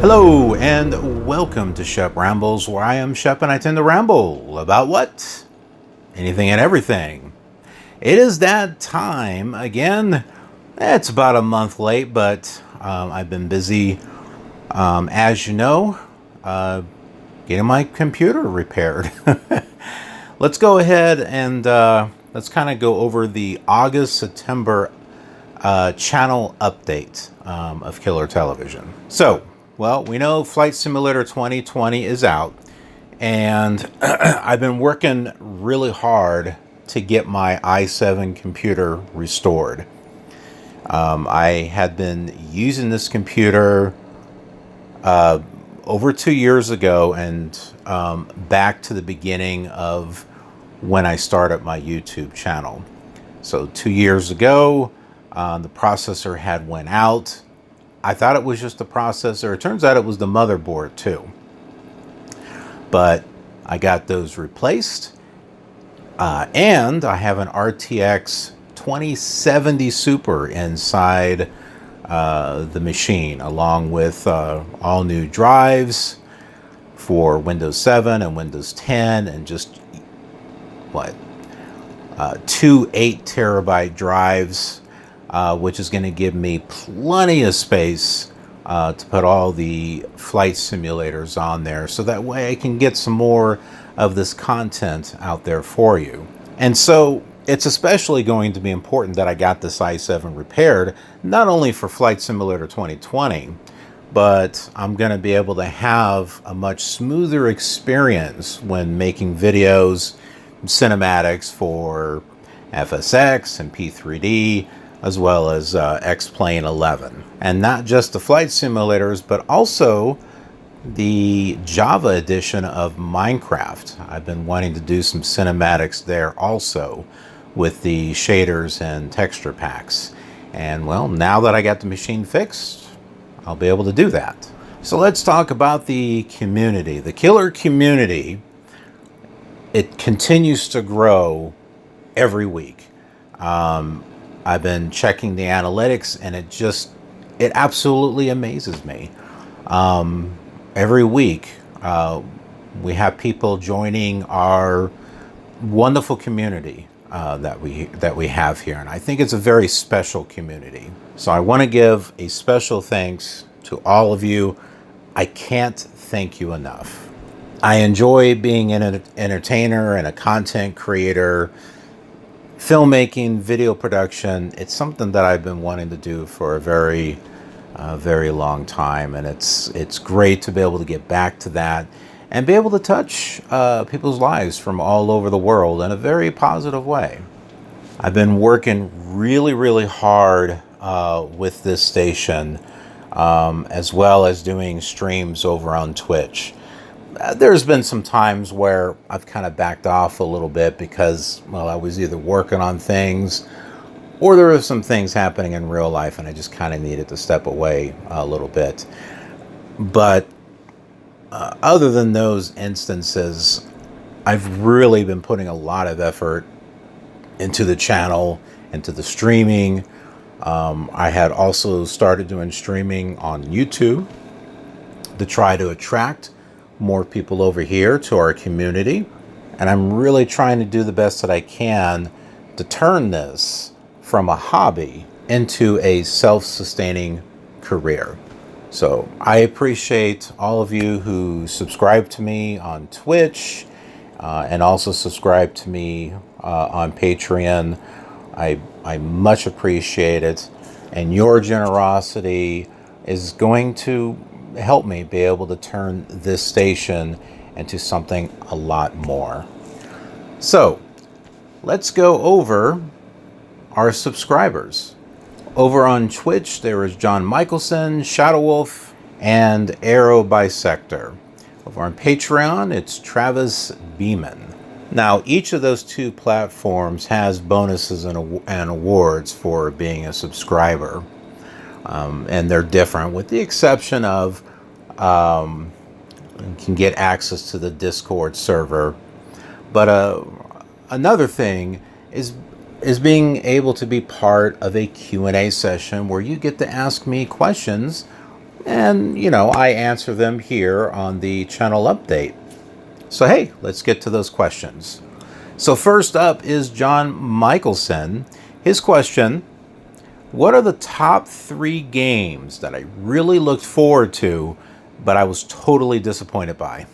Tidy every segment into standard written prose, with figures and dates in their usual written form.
Hello and welcome to Shep Rambles, where I am Shep and I tend to ramble about what? Anything and everything. It is that time again. It's about a month late, but I've been busy, as you know, getting my computer repaired. Let's go ahead and let's kind of go over the August-September channel update of KILR Television. So, well, we know Flight Simulator 2020 is out, and I've been working really hard to get my i7 computer restored. I had been using this computer over 2 years ago, and back to the beginning of when I started my YouTube channel. So 2 years ago, the processor had went out. I thought it was just the processor. It turns out it was the motherboard too. But I got those replaced. And I have an RTX 2070 Super inside the machine, along with all new drives for Windows 7 and Windows 10, and just what, 2 8-terabyte drives, which is going to give me plenty of space to put all the flight simulators on there, so that way I can get some more of this content out there for you. And so it's especially going to be important that I got this i7 repaired, not only for Flight Simulator 2020, but I'm going to be able to have a much smoother experience when making videos, cinematics for FSX and P3D, as well as X-Plane 11. And not just the flight simulators, but also the Java edition of Minecraft. I've been wanting to do some cinematics there also, with the shaders and texture packs. And well, now that I got the machine fixed, I'll be able to do that. So let's talk about the community. The KILR community, it continues to grow every week. I've been checking the analytics, and it absolutely amazes me. Every week, we have people joining our wonderful community that we have here, and I think it's a very special community. So I want to give a special thanks to all of you. I can't thank you enough. I enjoy being an entertainer and a content creator. Filmmaking, video production, it's something that I've been wanting to do for a very long time, and it's great to be able to get back to that and be able to touch people's lives from all over the world in a very positive way. I've been working really hard with this station, as well as doing streams over on Twitch. There's been some times where I've kind of backed off a little bit because, well, I was either working on things or there were some things happening in real life and I just kind of needed to step away a little bit. But other than those instances, I've really been putting a lot of effort into the channel, into the streaming. I had also started doing streaming on YouTube to try to attract more people over here to our community. And I'm really trying to do the best that I can to turn this from a hobby into a self-sustaining career. So I appreciate all of you who subscribe to me on Twitch and also subscribe to me on Patreon. I much appreciate it, and your generosity is going to help me be able to turn this station into something a lot more. So let's go over our subscribers. Over on Twitch, there is John Michelson, Shadow Wolf, and Arrow Bisector. Over on Patreon, it's Travis Beeman. Now, each of those two platforms has bonuses and awards for being a subscriber. And they're different, with the exception of and can get access to the Discord server. But another thing is being able to be part of a Q&A session where you get to ask me questions, and I answer them here on the channel update. So hey, let's get to those questions. So first up is John Michelson. His question: what are the top 3 games that I really looked forward to, but I was totally disappointed by?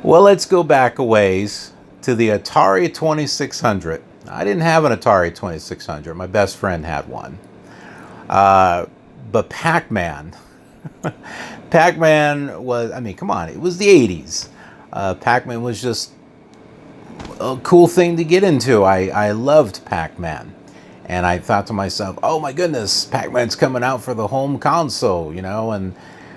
Well, let's go back a ways to the Atari 2600. I didn't have an Atari 2600. My best friend had one. But Pac-Man. Pac-Man was, come on, it was the 80s. Pac-Man was just a cool thing to get into. I loved Pac-Man. And I thought to myself, oh my goodness, Pac-Man's coming out for the home console, and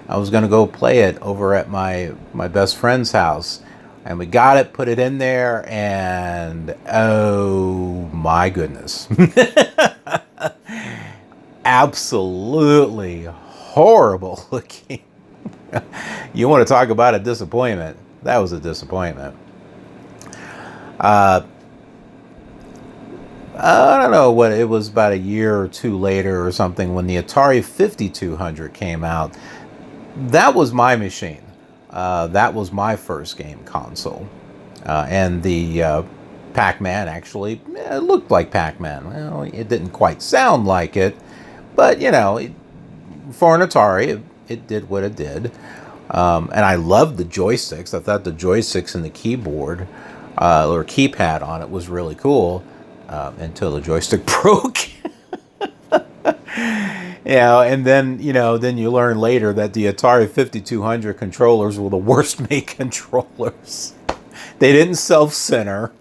I was going to go play it over at my best friend's house. And we got it, put it in there, and oh my goodness. Absolutely horrible looking. You want to talk about a disappointment? That was a disappointment. I don't know what it was, about a year or two later or something, when the Atari 5200 came out. That was my machine. That was my first game console. And the Pac-Man actually looked like Pac-Man. Well, it didn't quite sound like it, but for an Atari, it did what it did. And I loved the joysticks. I thought the joysticks and the keyboard or keypad on it was really cool, until the joystick broke. And then you learn later that the Atari 5200 controllers were the worst made controllers. They didn't self-center.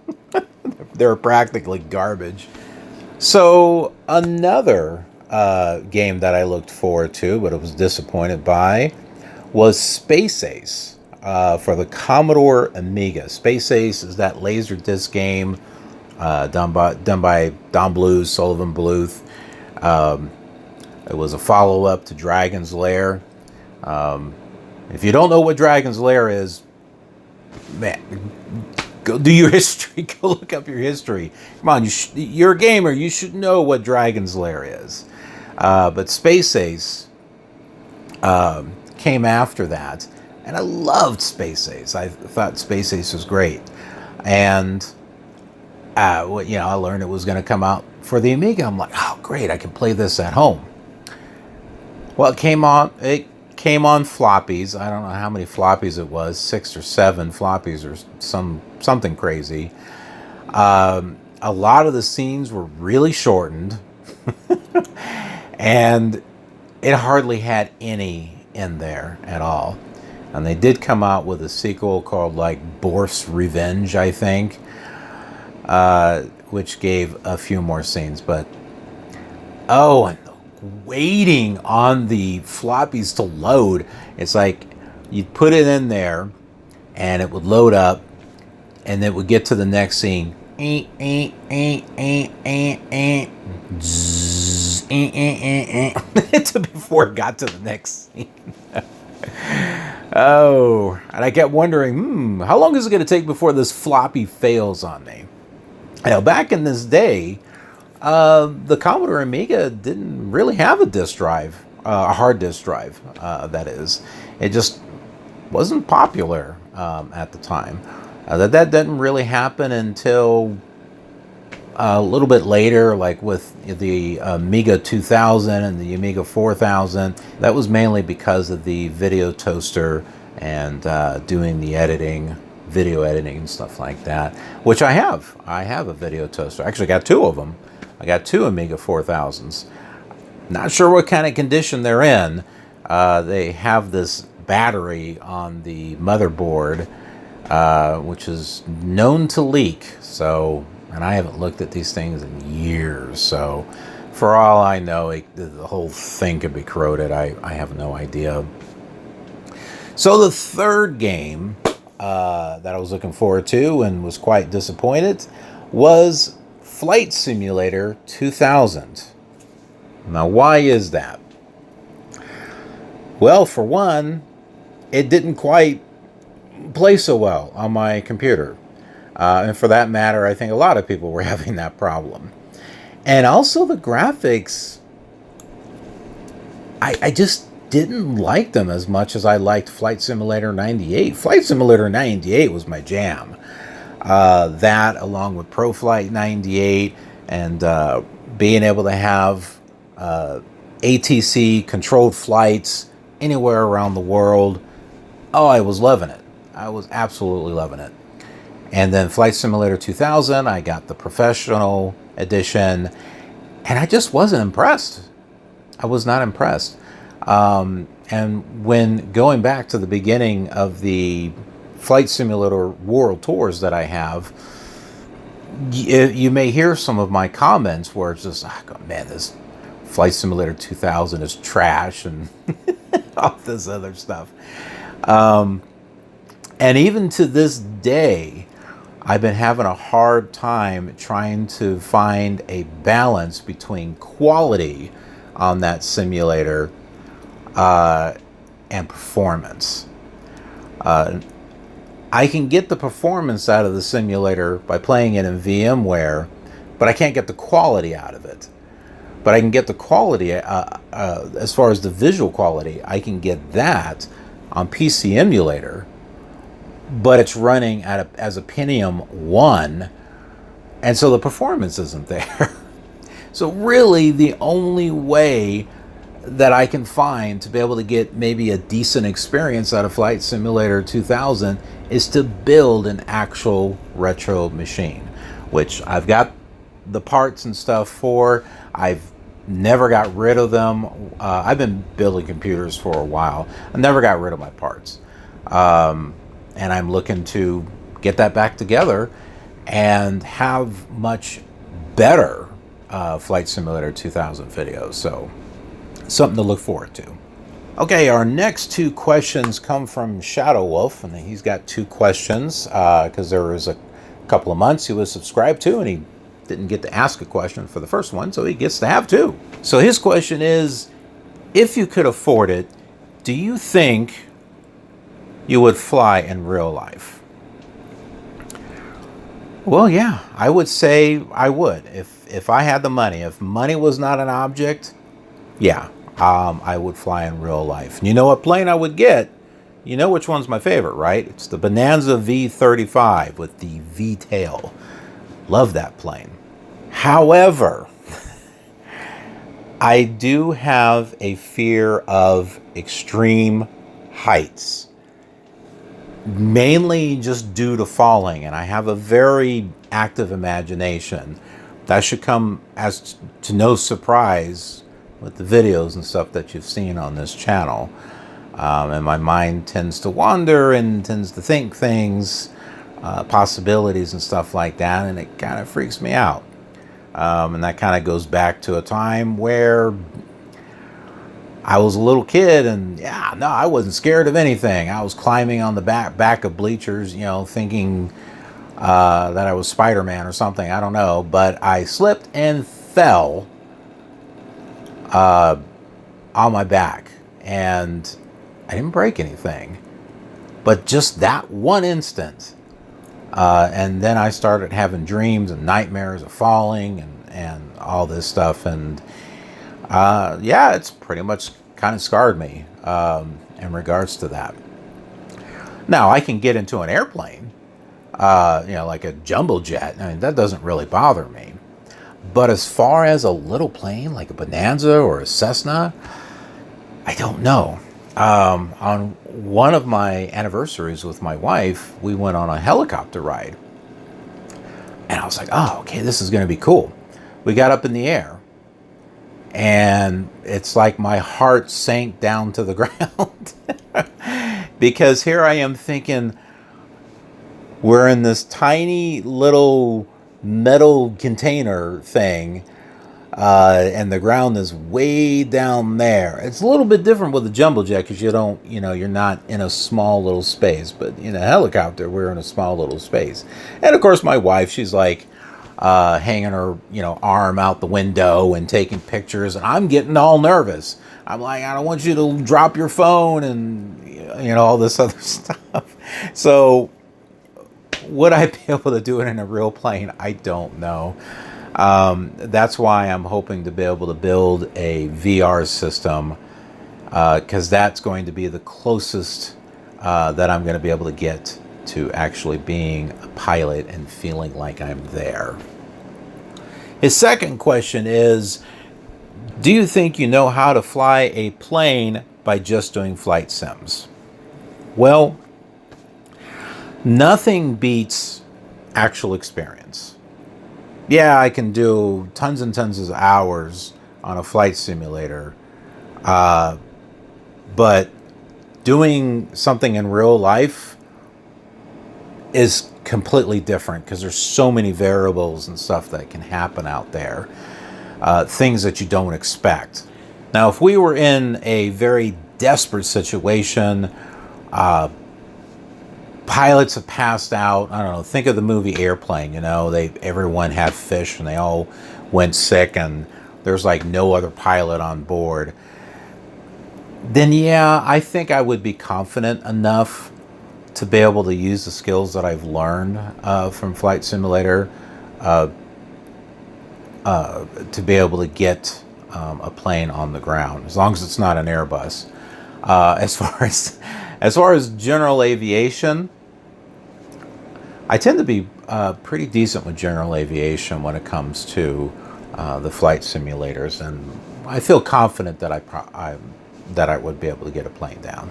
They were practically garbage. So another game that I looked forward to, but I was disappointed by, was Space Ace for the Commodore Amiga. Space Ace is that Laserdisc game done by Don Bluth, Sullivan Bluth. It was a follow-up to Dragon's Lair. If you don't know what Dragon's Lair is, man, go do your history. Go look up your history. Come on, you're a gamer. You should know what Dragon's Lair is. But Space Ace came after that, and I loved Space Ace. I thought Space Ace was great. And I learned it was going to come out for the Amiga. I'm like, oh, great, I can play this at home. Well, it came on floppies. I don't know how many floppies it was, 6 or 7 floppies or something crazy. A lot of the scenes were really shortened, and it hardly had any in there at all. And they did come out with a sequel called Borf's Revenge, I think, which gave a few more scenes. But and waiting on the floppies to load, it's like you'd put it in there and it would load up, and it would get to the next scene, before it got to the next scene. And I kept wondering, how long is it going to take before this floppy fails on me? Back in this day, the Commodore Amiga didn't really have a disk drive, a hard disk drive, that is. It just wasn't popular at the time. That didn't really happen until a little bit later, like with the Amiga 2000 and the Amiga 4000. That was mainly because of the video toaster and doing the editing, video editing and stuff like that, which I have. I have a video toaster. I actually got 2 of them. I got 2 Amiga 4000s. Not sure what kind of condition they're in. They have this battery on the motherboard, which is known to leak. And I haven't looked at these things in years. So for all I know, the whole thing could be corroded. I have no idea. So the third game that I was looking forward to and was quite disappointed was Flight Simulator 2000. Now, why is that? Well, for one, it didn't quite play so well on my computer. And for that matter, I think a lot of people were having that problem. And also the graphics, I just didn't like them as much as I liked Flight Simulator 98. Flight Simulator 98 was my jam. That, along with Pro Flight 98, and being able to have ATC controlled flights anywhere around the world. Oh, I was loving it. I was absolutely loving it. And then Flight Simulator 2000, I got the professional edition, and I just wasn't impressed. I was not impressed. And when going back to the beginning of the Flight Simulator World Tours that I have, you may hear some of my comments where it's just, oh, man, this Flight Simulator 2000 is trash and all this other stuff. And even to this day, I've been having a hard time trying to find a balance between quality on that simulator and performance. I can get the performance out of the simulator by playing it in VMware, but I can't get the quality out of it. But I can get the quality, as far as the visual quality, I can get that on PC Emulator, but it's running as a Pentium 1, and so the performance isn't there. So really, the only way that I can find to be able to get maybe a decent experience out of Flight Simulator 2000 is to build an actual retro machine, which I've got the parts and stuff for. I've never got rid of them. I've been building computers for a while. I never got rid of my parts. And I'm looking to get that back together and have much better Flight Simulator 2000 videos. So something to look forward to. Okay, our next two questions come from Shadow Wolf, and he's got two questions because there was a couple of months he was subscribed to, and he didn't get to ask a question for the first one, so he gets to have two. So his question is, if you could afford it, do you think you would fly in real life? Well, yeah, I would say I would. If I had the money, if money was not an object, yeah, I would fly in real life. And you know what plane I would get? You know which one's my favorite, right? It's the Bonanza V35 with the V-tail. Love that plane. However, I do have a fear of extreme heights, mainly just due to falling, and I have a very active imagination. That should come as to no surprise with the videos and stuff that you've seen on this channel. And my mind tends to wander and tends to think things, possibilities and stuff like that, and it kind of freaks me out. And that kind of goes back to a time where I was a little kid, and yeah, no, I wasn't scared of anything. I was climbing on the back of bleachers, you know, thinking that I was Spider-Man or something. I don't know, but I slipped and fell on my back, and I didn't break anything, but just that one instant. And then I started having dreams and nightmares of falling and all this stuff. And yeah, it's pretty much kind of scarred me in regards to that. Now, I can get into an airplane, you know, like a jumbo jet. I mean, that doesn't really bother me. But as far as a little plane, like a Bonanza or a Cessna, I don't know. On one of my anniversaries with my wife, we went on a helicopter ride. And I was like, oh, okay, this is going to be cool. We got up in the air, and it's like my heart sank down to the ground. Because here I am thinking, we're in this tiny little metal container thing, and the ground is way down there. It's a little bit different with a jumbo jet because you're not in a small little space. But in a helicopter, we're in a small little space. And of course, my wife, she's like, hanging her, arm out the window and taking pictures, and I'm getting all nervous. I'm like, I don't want you to drop your phone and all this other stuff. So would I be able to do it in a real plane? I don't know. That's why I'm hoping to be able to build a VR system, because that's going to be the closest that I'm going to be able to get to actually being a pilot and feeling like I'm there. His second question is, do you think you know how to fly a plane by just doing flight sims? Well, nothing beats actual experience. Yeah, I can do tons and tons of hours on a flight simulator, but doing something in real life is completely different, because there's so many variables and stuff that can happen out there, things that you don't expect. Now, if we were in a very desperate situation, pilots have passed out, I don't know, think of the movie Airplane, everyone had fish and they all went sick and there's like no other pilot on board, then yeah, I think I would be confident enough to be able to use the skills that I've learned from Flight Simulator to be able to get a plane on the ground, as long as it's not an Airbus. As far as general aviation, I tend to be pretty decent with general aviation when it comes to the flight simulators, and I feel confident that I would be able to get a plane down.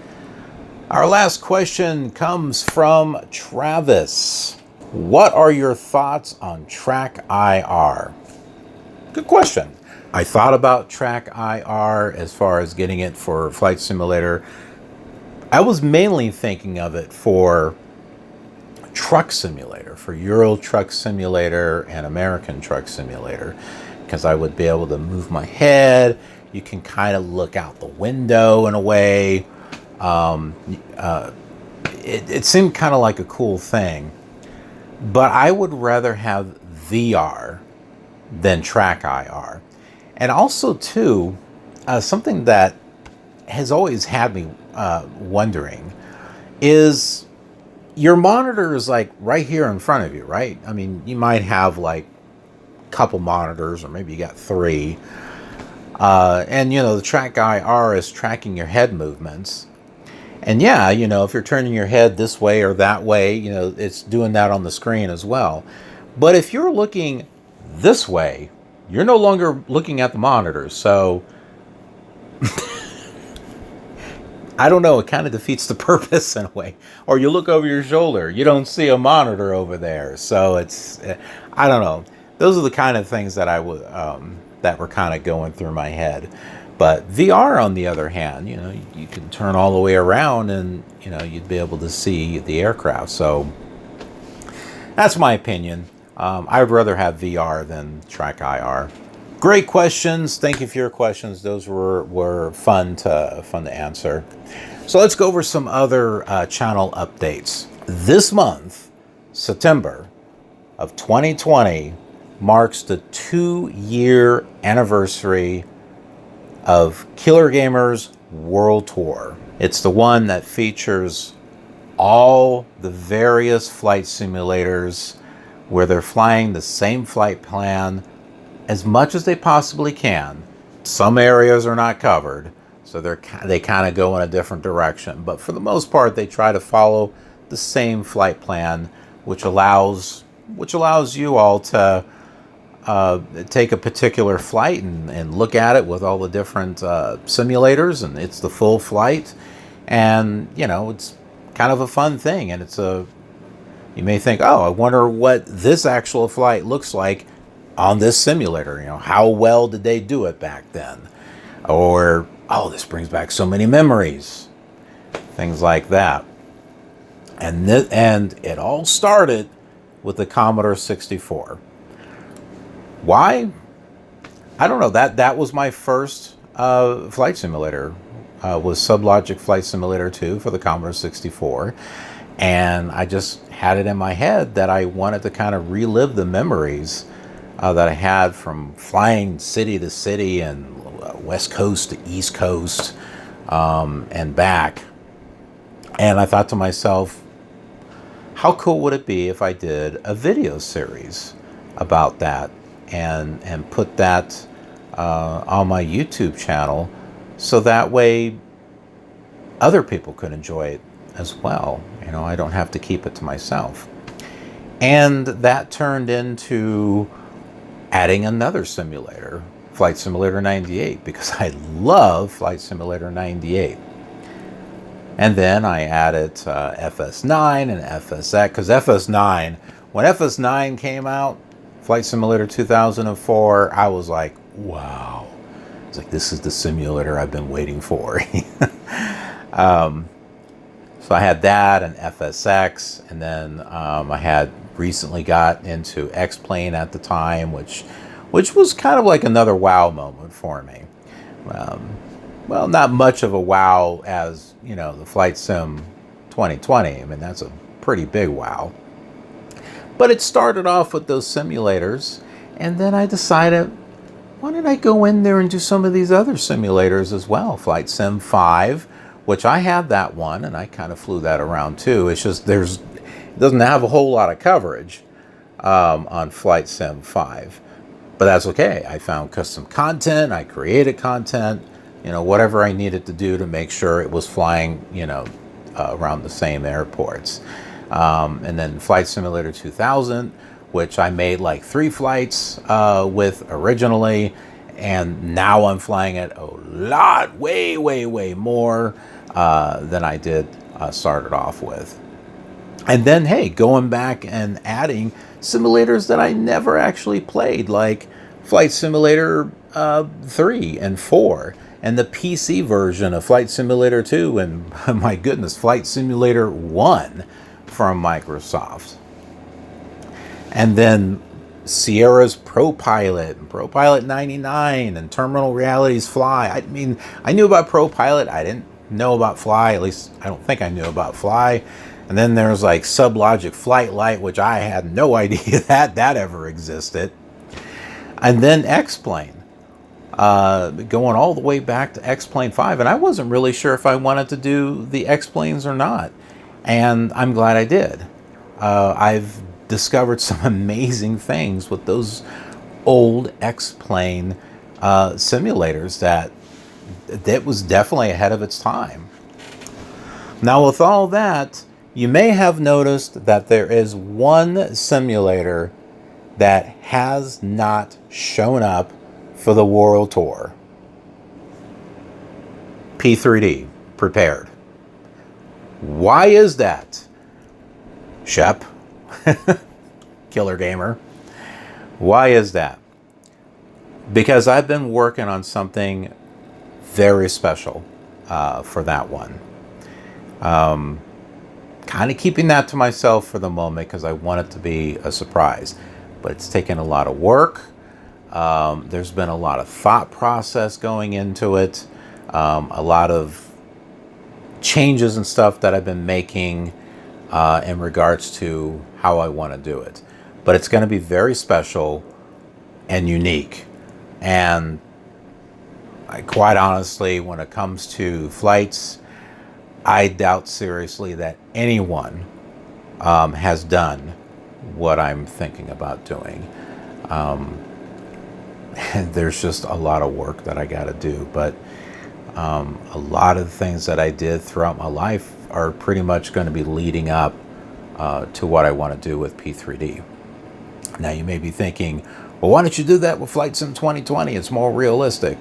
Our last question comes from Travis. What are your thoughts on Track IR? Good question. I thought about Track IR as far as getting it for Flight Simulator. I was mainly thinking of it for Truck Simulator, for Euro Truck Simulator and American Truck Simulator, because I would be able to move my head. You can kind of look out the window in a way. It seemed kind of like a cool thing, but I would rather have VR than Track IR. And also, too, something that has always had me wondering is, your monitor is like right here in front of you, right? I mean, you might have like a couple monitors, or maybe you got three. And the Track IR is tracking your head movements. And yeah, if you're turning your head this way or that way, it's doing that on the screen as well. But if you're looking this way, you're no longer looking at the monitor. So I don't know, it kind of defeats the purpose in a way. Or you look over your shoulder, you don't see a monitor over there. So it's, I don't know. Those are the kind of things that that were kind of going through my head. But VR, on the other hand, you can turn all the way around and, you'd be able to see the aircraft. So that's my opinion. I would rather have VR than Track IR. Great questions. Thank you for your questions. Those were fun to answer. So let's go over some other channel updates. This month, September of 2020, marks the 2-year anniversary of KILR Gamers World Tour. It's the one that features all the various flight simulators where they're flying the same flight plan as much as they possibly can. Some areas are not covered, so they kind of go in a different direction. But for the most part, they try to follow the same flight plan, which allows you all to take a particular flight and look at it with all the different simulators, and it's the full flight. And it's kind of a fun thing, and you may think, oh, I wonder what this actual flight looks like on this simulator. How well did they do it back then? Or, oh, this brings back so many memories, things like that. And it all started with the Commodore 64. Why? I don't know. That was my first flight simulator. Was Sublogic Flight Simulator 2 for the Commodore 64. And I just had it in my head that I wanted to kind of relive the memories that I had from flying city to city and west coast to east coast and back. And I thought to myself, how cool would it be if I did a video series about that and put that on my YouTube channel, so that way other people could enjoy it as well. You know, I don't have to keep it to myself. And that turned into adding another simulator, Flight Simulator 98, because I love Flight Simulator 98. And then I added FS9 and FSX, because FS9, when FS9 came out, Flight Simulator 2004, I was like, wow. It's like, this is the simulator I've been waiting for. So I had that and FSX, and then I had recently got into X-Plane at the time, which was kind of like another wow moment for me. Well, not much of a wow as, you know, the Flight Sim 2020. I mean, that's a pretty big wow. But it started off with those simulators, and then I decided, why don't I go in there and do some of these other simulators as well? Flight Sim 5, which I had that one, and I kind of flew that around too. It's just it doesn't have a whole lot of coverage on Flight Sim 5. But that's okay. I found custom content, I created content, you know, whatever I needed to do to make sure it was flying, you know, around the same airports. And then Flight Simulator 2000, which I made like 3 flights with originally, and now I'm flying it a lot, way more than I did started off with. And then, hey, going back and adding simulators that I never actually played, like Flight Simulator 3 and 4, and the PC version of Flight Simulator 2, and my goodness, Flight Simulator 1 from Microsoft. And then Sierra's ProPilot and ProPilot 99 and Terminal Realities Fly. I mean, I knew about ProPilot. I didn't know about Fly. At least I don't think I knew about Fly. And then there's like Sublogic Flight Light, which I had no idea that ever existed. And then X-Plane, going all the way back to X-Plane 5. And I wasn't really sure if I wanted to do the X-Planes or not. And I'm glad I did. I've discovered some amazing things with those old X-Plane simulators that was definitely ahead of its time. Now, with all that, you may have noticed that there is one simulator that has not shown up for the World Tour. P3D, prepared. Why is that? Shep, KILR Gamer. Why is that? Because I've been working on something very special for that one. Kind of keeping that to myself for the moment because I want it to be a surprise. But it's taken a lot of work. There's been a lot of thought process going into it. A lot of changes and stuff that I've been making in regards to how I want to do it. But it's going to be very special and unique. And quite honestly, when it comes to flights, I doubt seriously that anyone has done what I'm thinking about doing. There's just a lot of work that I got to do, but a lot of the things that I did throughout my life are pretty much going to be leading up to what I want to do with P3D. Now you may be thinking, well, why don't you do that with Flight Sim 2020? It's more realistic.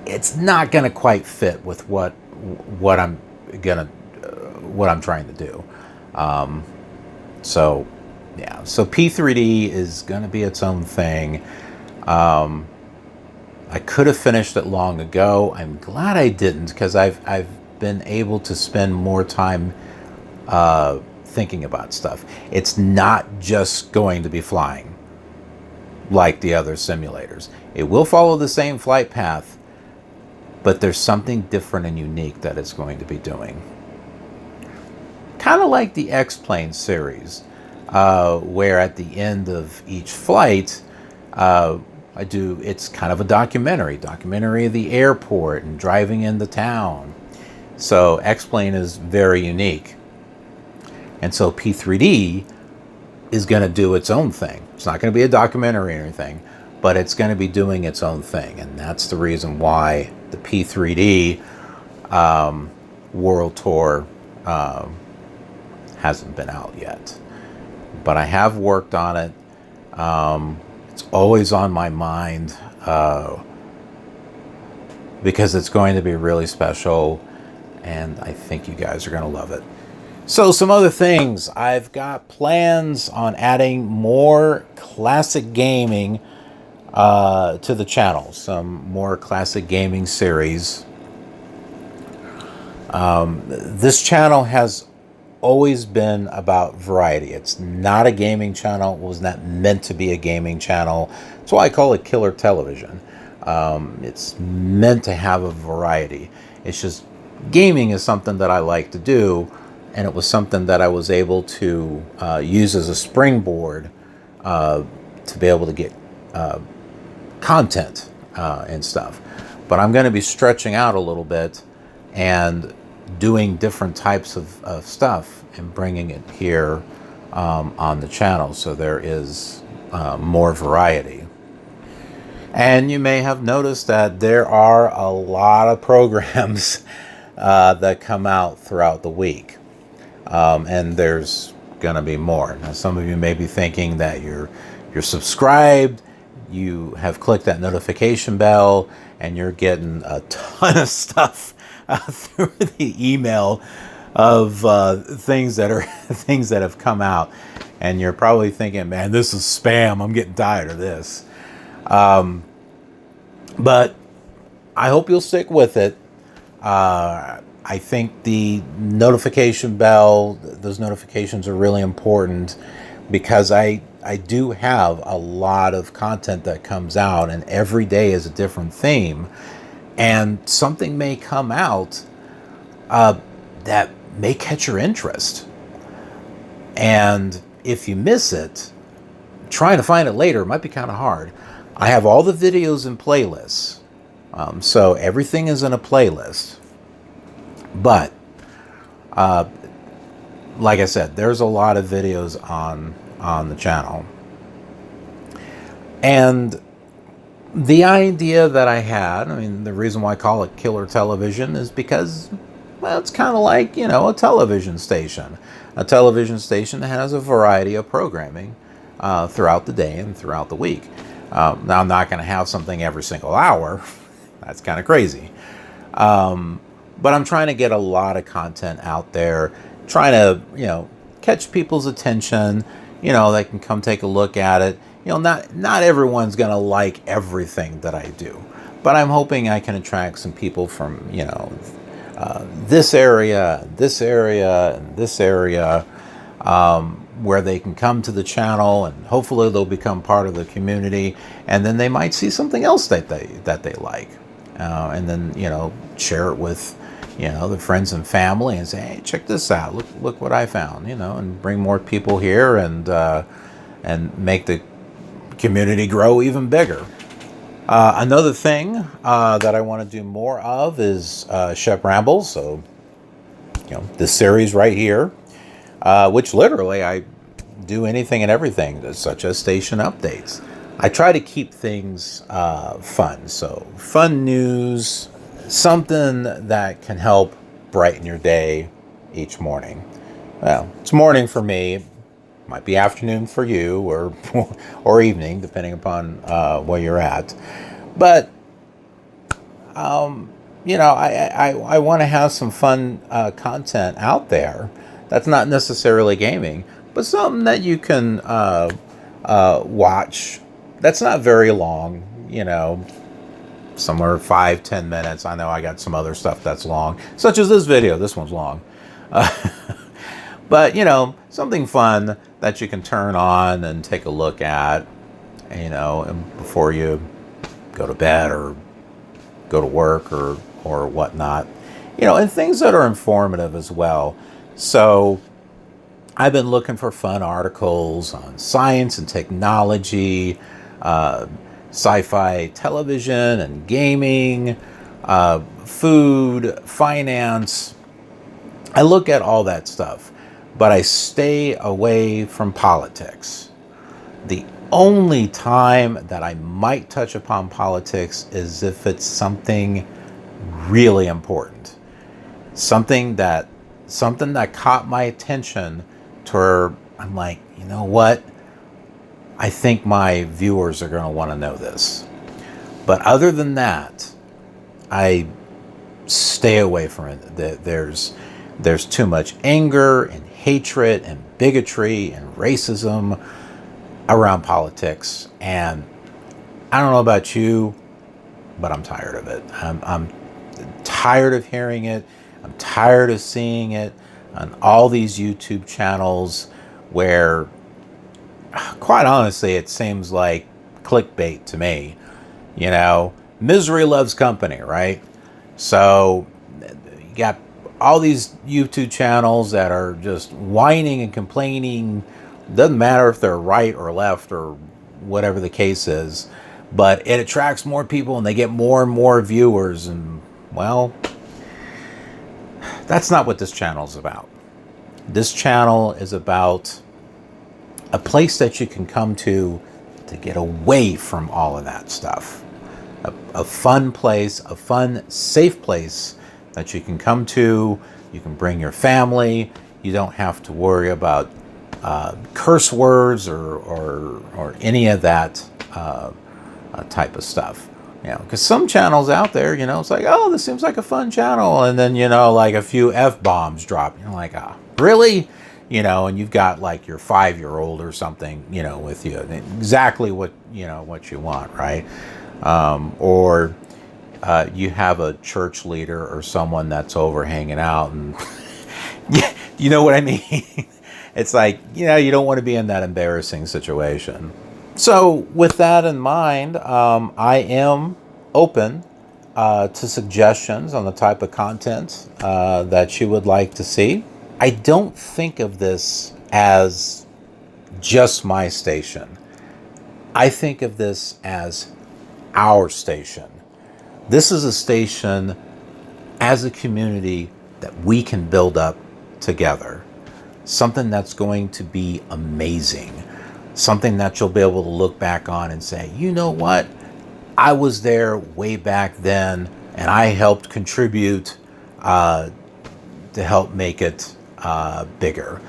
It's not going to quite fit with what I'm trying to do. So P3D is going to be its own thing. I could have finished it long ago. I'm glad I didn't, because I've been able to spend more time thinking about stuff. It's not just going to be flying like the other simulators. It will follow the same flight path, but there's something different and unique that it's going to be doing. Kind of like the X-Plane series. where at the end of each flight, it's kind of a documentary of the airport and driving into town. So X-Plane is very unique. And so P3D is going to do its own thing. It's not going to be a documentary or anything, but it's going to be doing its own thing. And that's the reason why the P3D World Tour hasn't been out yet. But I have worked on it. It's always on my mind because it's going to be really special, and I think you guys are going to love it. So some other things. I've got plans on adding more classic gaming to the channel. Some more classic gaming series. This channel has always been about variety. It's not a gaming channel. It was not meant to be a gaming channel. That's why I call it KILR Television. It's meant to have a variety. It's just gaming is something that I like to do, and it was something that I was able to use as a springboard to be able to get content and stuff. But I'm going to be stretching out a little bit and doing different types of stuff and bringing it here on the channel, so there is more variety. And you may have noticed that there are a lot of programs that come out throughout the week, and there's gonna be more. Now, some of you may be thinking that you're subscribed, you have clicked that notification bell, and you're getting a ton of stuff through the email of things that have come out, and you're probably thinking, man, this is spam, I'm getting tired of this. But I hope you'll stick with it. I think the notification bell, those notifications are really important, because I do have a lot of content that comes out, and every day is a different theme, and something may come out that may catch your interest. And if you miss it, trying to find it later might be kind of hard. I have all the videos in playlists. So everything is in a playlist. But like I said, there's a lot of videos on the channel. And the idea that I had, I mean, the reason why I call it KILR Television is because, well, it's kind of like, you know, a television station. A television station that has a variety of programming throughout the day and throughout the week. Now, I'm not going to have something every single hour. That's kind of crazy. But I'm trying to get a lot of content out there, trying to, you know, catch people's attention. You know, they can come take a look at it. You know, not everyone's going to like everything that I do, but I'm hoping I can attract some people from, you know, this area, and this area, where they can come to the channel, and hopefully they'll become part of the community, and then they might see something else that they like, and then, you know, share it with, you know, the friends and family, and say, hey, check this out, look what I found, you know, and bring more people here, and make the community grow even bigger. Another thing that I want to do more of is Shep Rambles. So, you know, this series right here, which literally I do anything and everything, such as station updates. I try to keep things fun. So fun news, something that can help brighten your day each morning. Well, it's morning for me. Might be afternoon for you, or evening, depending upon where you're at. But you know, I want to have some fun content out there that's not necessarily gaming, but something that you can watch. That's not very long, you know, somewhere 5-10 minutes. I know I got some other stuff that's long, such as this video. This one's long. But, you know, something fun that you can turn on and take a look at, you know, and before you go to bed or go to work or whatnot, you know, and things that are informative as well. So I've been looking for fun articles on science and technology, uh, sci-fi television and gaming, food, finance. I look at all that stuff, but I stay away from politics. The only time that I might touch upon politics is if it's something really important. Something that caught my attention to where I'm like, you know what? I think my viewers are going to want to know this. But other than that, I stay away from it. There's too much anger and hatred and bigotry and racism around politics, and I don't know about you, but I'm tired of it. I'm tired of hearing it. I'm tired of seeing it on all these YouTube channels where, quite honestly, it seems like clickbait to me. You know, misery loves company, right? So you got all these YouTube channels that are just whining and complaining. Doesn't matter if they're right or left or whatever the case is, but it attracts more people and they get more and more viewers. And well, that's not what this channel is about. This channel is about a place that you can come to get away from all of that stuff. A fun place, a fun, safe place that you can come to. You can bring your family. You don't have to worry about curse words or any of that type of stuff. You know, because some channels out there, you know, it's like, oh, this seems like a fun channel, and then, you know, like a few F-bombs drop. You're like, ah, really? You know, and you've got like your 5-year-old or something, you know, with you. Exactly what, you know, what you want, right? Or you have a church leader or someone that's over hanging out, and you know what I mean? It's like, you know, you don't want to be in that embarrassing situation. So with that in mind, I am open to suggestions on the type of content that you would like to see. I don't think of this as just my station. I think of this as our station. This is a station as a community that we can build up together. Something that's going to be amazing. Something that you'll be able to look back on and say, you know what? I was there way back then, and I helped contribute to help make it bigger.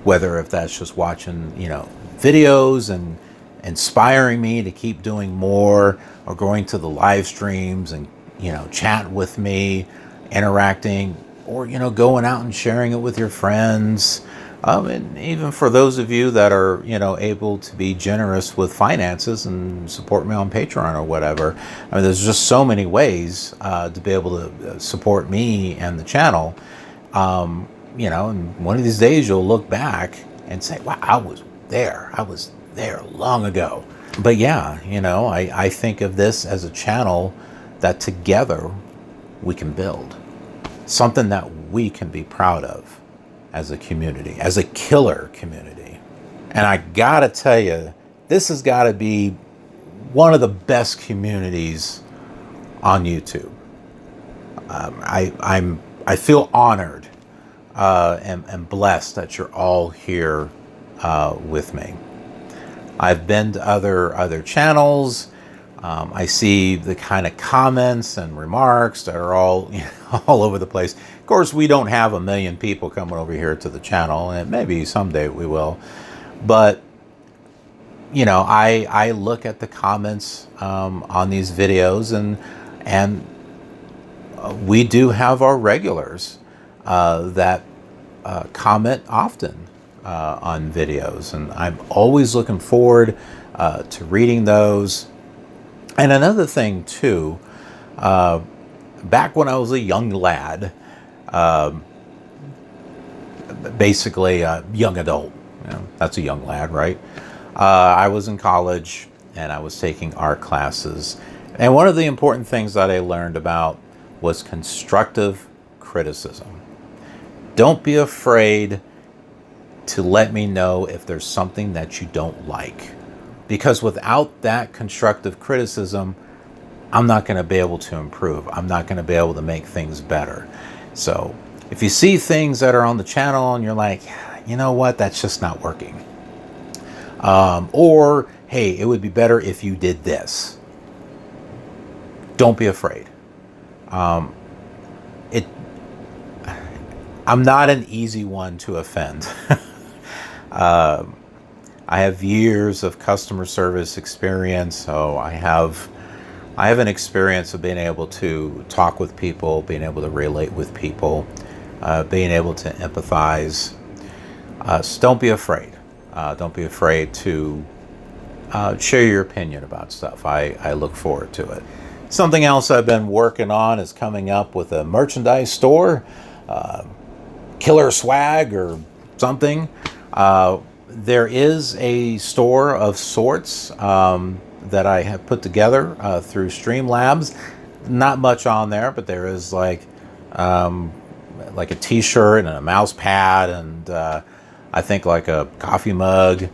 Whether if that's just watching, you know, videos and inspiring me to keep doing more, or going to the live streams and, you know, chat with me, interacting, or, you know, going out and sharing it with your friends. And even for those of you that are, you know, able to be generous with finances and support me on Patreon or whatever. I mean, there's just so many ways to be able to support me and the channel. You know, and one of these days you'll look back and say, wow, I was there long ago. But yeah, you know, I think of this as a channel that together we can build. Something that we can be proud of as a community, as a KILR community. And I gotta tell you, this has gotta be one of the best communities on YouTube. I feel honored and blessed that you're all here with me. I've been to other channels. I see the kind of comments and remarks that are all, you know, all over the place. Of course, we don't have 1 million people coming over here to the channel, and maybe someday we will. But, you know, I look at the comments on these videos, and we do have our regulars that comment often on videos, and I'm always looking forward to reading those. And another thing too, back when I was a young lad, basically a young adult, you know, that's a young lad, right? I was in college and I was taking art classes. And one of the important things that I learned about was constructive criticism. Don't be afraid to let me know if there's something that you don't like. Because without that constructive criticism, I'm not going to be able to improve. I'm not going to be able to make things better. So if you see things that are on the channel and you're like, you know what, that's just not working. Or, hey, it would be better if you did this. Don't be afraid. I'm not an easy one to offend. I have years of customer service experience, so I have an experience of being able to talk with people, being able to relate with people, being able to empathize. So don't be afraid. Don't be afraid to share your opinion about stuff. I look forward to it. Something else I've been working on is coming up with a merchandise store, KILR swag or something. There is a store of sorts that I have put together through Streamlabs. Not much on there, but there is like a t-shirt and a mouse pad and I think like a coffee mug.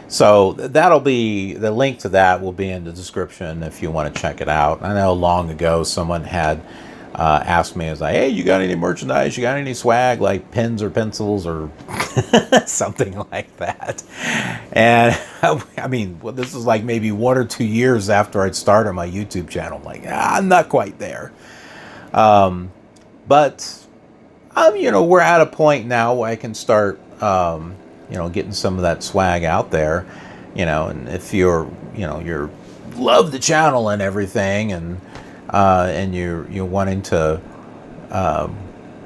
So that'll be, the link to that will be in the description if you want to check it out. I know long ago someone had asked me, I was like, hey, you got any merchandise? You got any swag, like pens or pencils or something like that? And I mean, well, this is like maybe 1 or 2 years after I'd started my YouTube channel. I'm like, I'm not quite there. But you know, we're at a point now where I can start, you know, getting some of that swag out there, you know, and if you're, you know, you're love the channel and everything, and you're wanting to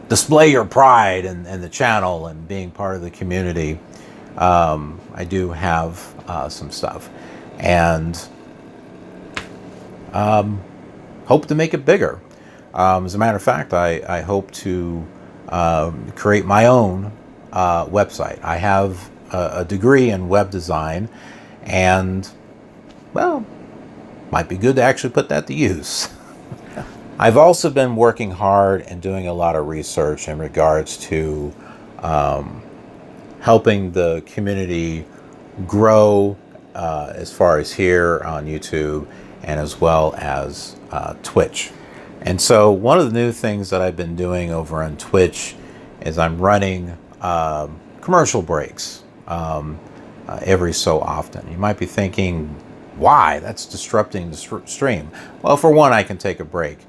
display your pride in the channel and being part of the community, I do have some stuff, and hope to make it bigger. As a matter of fact, I hope to create my own website. I have a degree in web design, and well, might be good to actually put that to use. I've also been working hard and doing a lot of research in regards to helping the community grow as far as here on YouTube and as well as Twitch. And so one of the new things that I've been doing over on Twitch is I'm running commercial breaks every so often. You might be thinking, why? That's disrupting the stream. Well, for one, I can take a break.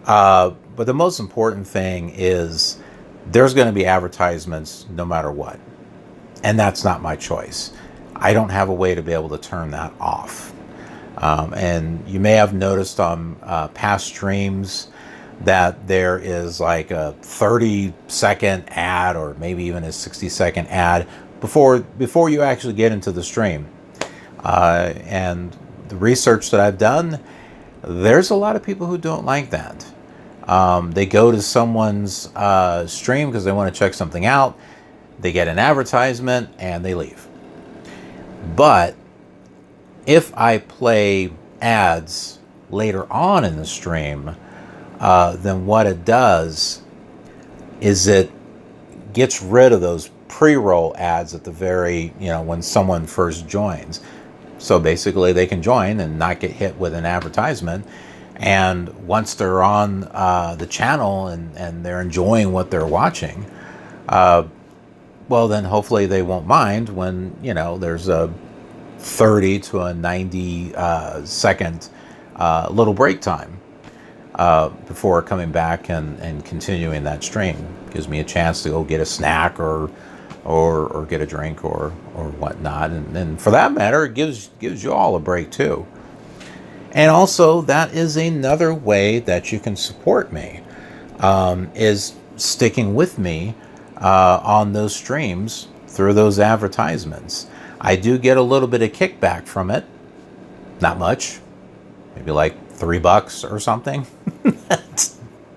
But the most important thing is there's going to be advertisements no matter what. And that's not my choice. I don't have a way to be able to turn that off. And you may have noticed on past streams that there is like a 30-second ad or maybe even a 60-second ad before you actually get into the stream. And the research that I've done, there's a lot of people who don't like that. They go to someone's stream because they want to check something out. They get an advertisement and they leave. But if I play ads later on in the stream, then what it does is it gets rid of those pre-roll ads at the very, you know, when someone first joins. So basically they can join and not get hit with an advertisement. And once they're on the channel and they're enjoying what they're watching, well, then hopefully they won't mind when, you know, there's a 30 to a 90 second little break time before coming back and continuing that stream. Gives me a chance to go get a snack or get a drink or whatnot, and for that matter, it gives you all a break too. And also, that is another way that you can support me, is sticking with me on those streams through those advertisements. I do get a little bit of kickback from it, not much, maybe like $3 or something.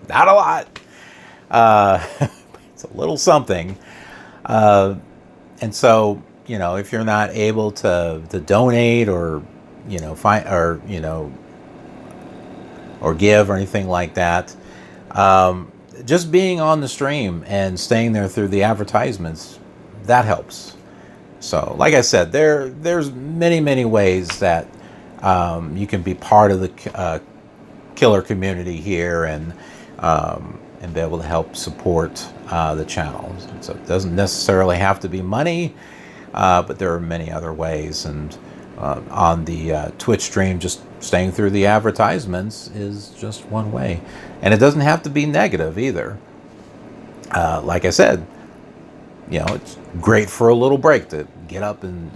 Not a lot. It's a little something. And so, you know, if you're not able to donate or, you know, find, or, you know, or give or anything like that, just being on the stream and staying there through the advertisements, that helps. So, like I said, there's many ways that you can be part of the KILR community here and be able to help support the channel. So it doesn't necessarily have to be money, but there are many other ways. And on the Twitch stream, just staying through the advertisements is just one way. And it doesn't have to be negative either. Like I said, it's great for a little break to get up and,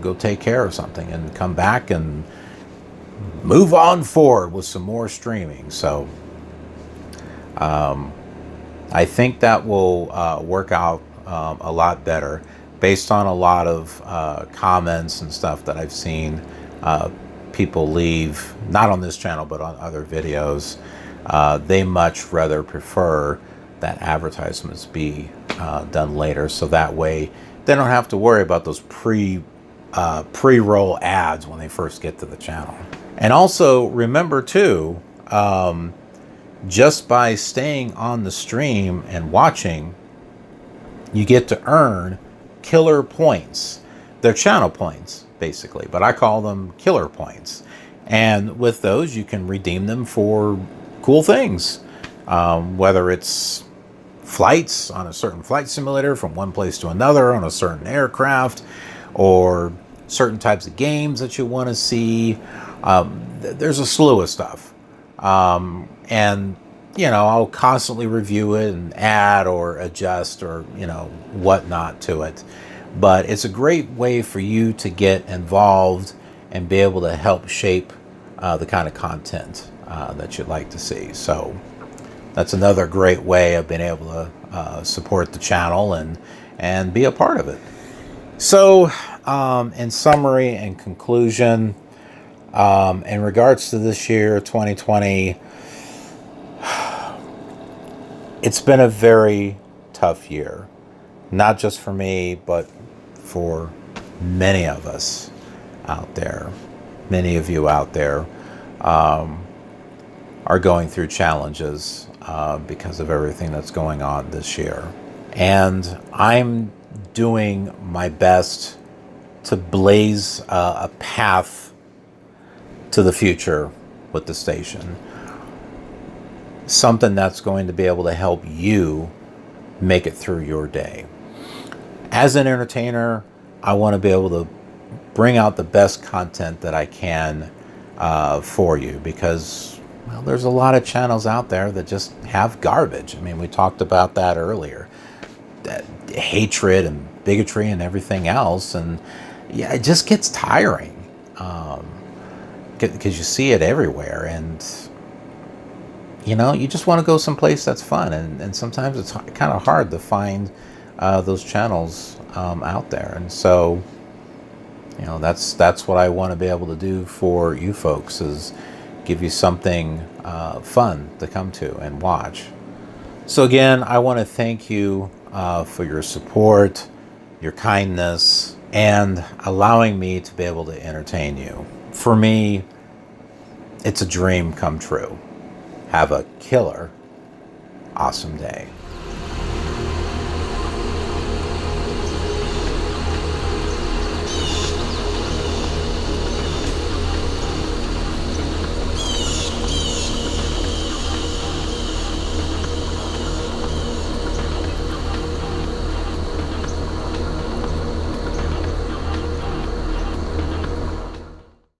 go take care of something and come back and move on forward with some more streaming. So I think that will work out a lot better based on a lot of comments and stuff that I've seen people leave, not on this channel, but on other videos. They much rather prefer that advertisements be done later, so that way they don't have to worry about those pre-roll ads when they first get to the channel. And also remember too, just by staying on the stream and watching, you get to earn KILR points. They're channel points basically, but I call them KILR points. And with those you can redeem them for cool things, whether it's flights on a certain flight simulator from one place to another on a certain aircraft, or certain types of games that you want to see. There's a slew of stuff. And, I'll constantly review it and add or adjust or, whatnot to it. But it's a great way for you to get involved and be able to help shape the kind of content that you'd like to see. So that's another great way of being able to support the channel and be a part of it. So in summary and conclusion, in regards to this year, 2020, it's been a very tough year, not just for me, but for many of us out there. Many of you out there are going through challenges because of everything that's going on this year. And I'm doing my best to blaze a path to the future with the station. Something that's going to be able to help you make it through your day. As an entertainer, I want to be able to bring out the best content that I can for you, because there's a lot of channels out there that just have garbage. I mean, we talked about that earlier. That hatred and bigotry and everything else, and yeah, it just gets tiring because you see it everywhere, and you just want to go someplace that's fun, and sometimes it's kind of hard to find those channels out there. And so that's what I want to be able to do for you folks, is give you something fun to come to and watch. So again, I want to thank you for your support, your kindness, and allowing me to be able to entertain you. For me, it's a dream come true. Have a killer awesome day.